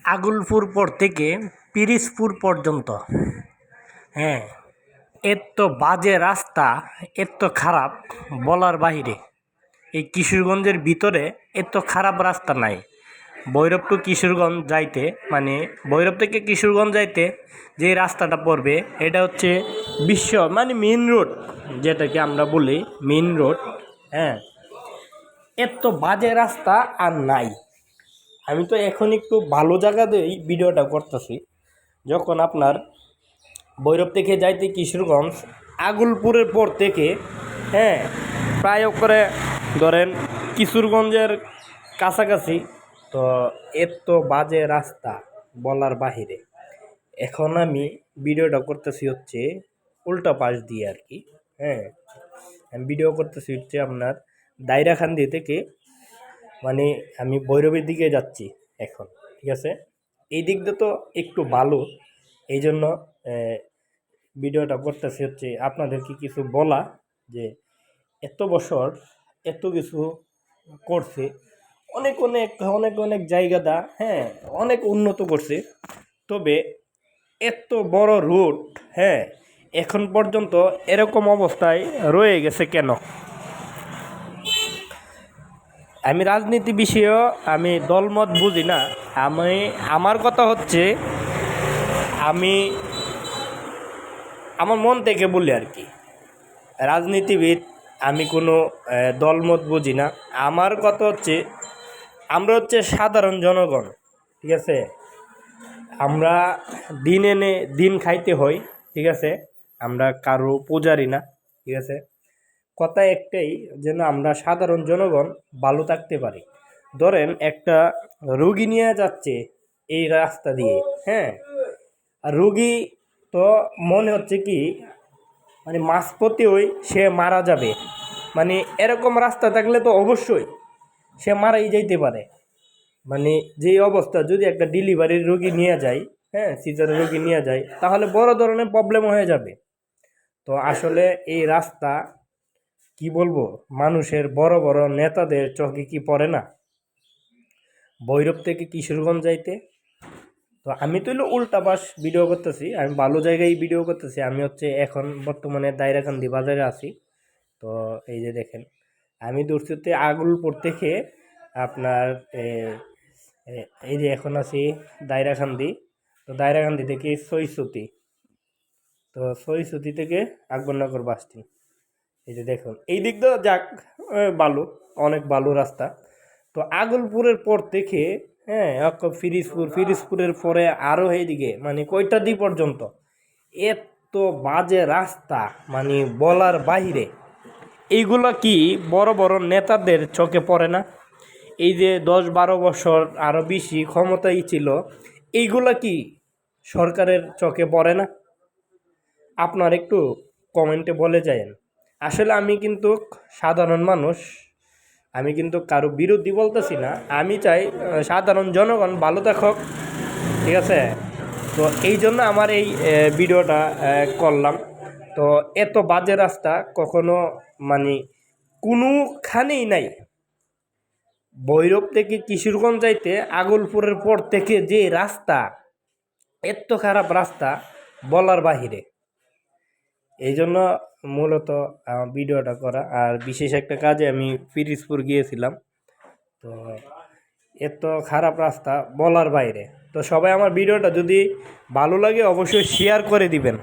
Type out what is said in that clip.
আগুলপুর পর থেকে পিরিজপুর পর্যন্ত, হ্যাঁ, এত বাজে রাস্তা, এত খারাপ, বলার বাহিরে। এই কিশোরগঞ্জের ভিতরে এত খারাপ রাস্তা নাই। ভৈরব টু কিশোরগঞ্জ যাইতে, মানে ভৈরব থেকে কিশোরগঞ্জ যাইতে যে রাস্তাটা পড়বে, এটা হচ্ছে মানে মেন রোড, যেটাকে আমরা বলি মেন রোড। হ্যাঁ, এত বাজে রাস্তা আর নাই। আমি তো এখন একটু ভালো জায়গাতেই ভিডিওটা করতেছি। যখন আপনার ভৈরব থেকে যাইতে কিশোরগঞ্জ, আগুলপুরের পর থেকে, হ্যাঁ, প্রায় করে ধরেন কিশোরগঞ্জের কাছাকাছি, তো এত বাজে রাস্তা বলার বাহিরে। এখন আমি ভিডিওটা করতেছি হচ্ছে উল্টা পাশ দিয়ে আর কি। হ্যাঁ, আমি ভিডিও করতেছি হচ্ছে আপনার দায়রাখান্দি থেকে, মানে আমি ভৈরবের দিকে যাচ্ছি এখন, ঠিক আছে। এই দিক দিয়ে তো একটু ভালো, এই জন্য ভিডিওটা করতেছি হচ্ছে আপনাদেরকে কিছু বলা, যে এত বছর এত কিছু করছে, অনেক অনেক অনেক অনেক জায়গাটা, হ্যাঁ, অনেক উন্নত করছে। তবে এত বড় রোড, হ্যাঁ, এখন পর্যন্ত এরকম অবস্থায় রয়ে গেছে কেন? আমি রাজনীতি বিষয়েও আমি দলমত বুঝি না। আমার কথা হচ্ছে, আমি আমার মন থেকে বলি আর কি। রাজনীতিবিদ, আমি কোনো দলমত বুঝি না। আমার কথা হচ্ছে, আমরা হচ্ছে সাধারণ জনগণ, ঠিক আছে। আমরা দিন এনে দিন খাইতে হই, ঠিক আছে। আমরা কারো পূজারি না, ঠিক আছে। কথা একটাই, যেন আমরা সাধারণ জনগণ ভালো থাকতে পারি। ধরেন একটা রুগী নিয়ে যাচ্ছে এই রাস্তা দিয়ে, হ্যাঁ, আর রুগী তো মনে হচ্ছে কি, মানে মাঝপথে ওই সে মারা যাবে। মানে এরকম রাস্তা থাকলে তো অবশ্যই সে মারাই যাইতে পারে। মানে যে অবস্থা, যদি একটা ডেলিভারির রোগী নিয়ে যায়, হ্যাঁ, সিজারের রোগী নিয়ে যায়, তাহলে বড় ধরনের প্রবলেম হয়ে যাবে। তো আসলে এই রাস্তা, কি বলবো, মানুষের বড় বড় নেতাদের চোখে কি পড়ে না? ভৈরব থেকে কিশোরগঞ্জ যাইতে, তো আমি তো হলো উল্টা পাশ ভিডিও করতেছি, আমি ভালো জায়গায় ভিডিও করতেছি। আমি হচ্ছে এখন বর্তমানে দায়রাকান্দি বাজারে আছি। তো এই যে দেখেন, আমি দূরত্বে আগুলপুর থেকে আপনার এই যে এখন আছি দায়রাকান্দি। তো দায়রাকান্দি থেকে সৈসুতি, তো সৈসুতি থেকে আকবরনগর বাসটি। এই যে দেখুন, এই দিক দিয়ে যাক বালু, অনেক বালু রাস্তা। তো আগুলপুরের পর থেকে, হ্যাঁ, ফিরিজপুরের পরে আরও এইদিকে, মানে কয়টা দিক পর্যন্ত এত বাজে রাস্তা, মানে বলার বাহিরে। এইগুলো কি বড় বড় নেতাদের চোখে পড়ে না? এই যে 10-12 বছর আরও বেশি ক্ষমতাই ছিল, এইগুলা কি সরকারের চোখে পড়ে না? আপনার একটু কমেন্টে বলে যায়েন। আসলে আমি কিন্তু সাধারণ মানুষ, আমি কিন্তু কারো বিরোধী বলতেছি না। আমি চাই সাধারণ জনগণ ভালো থাকুক, ঠিক আছে। তো এই জন্য আমার এই ভিডিওটা করলাম। তো এত বাজে রাস্তা কখনো, মানে কোনোখানেই নাই। ভৈরব থেকে কিশোরগঞ্জ যাইতে আগুলপুরের পর থেকে যে রাস্তা, এত খারাপ রাস্তা বলার বাহিরে। এই জন্য মূলত ভিডিওটা করা। আর বিশেষ একটা কাজে আমি পিরিজপুর গিয়েছিলাম। তো এত খারাপ রাস্তা বলার বাইরে। তো সবাই আমার ভিডিওটা যদি ভালো লাগে অবশ্যই শেয়ার করে দিবেন।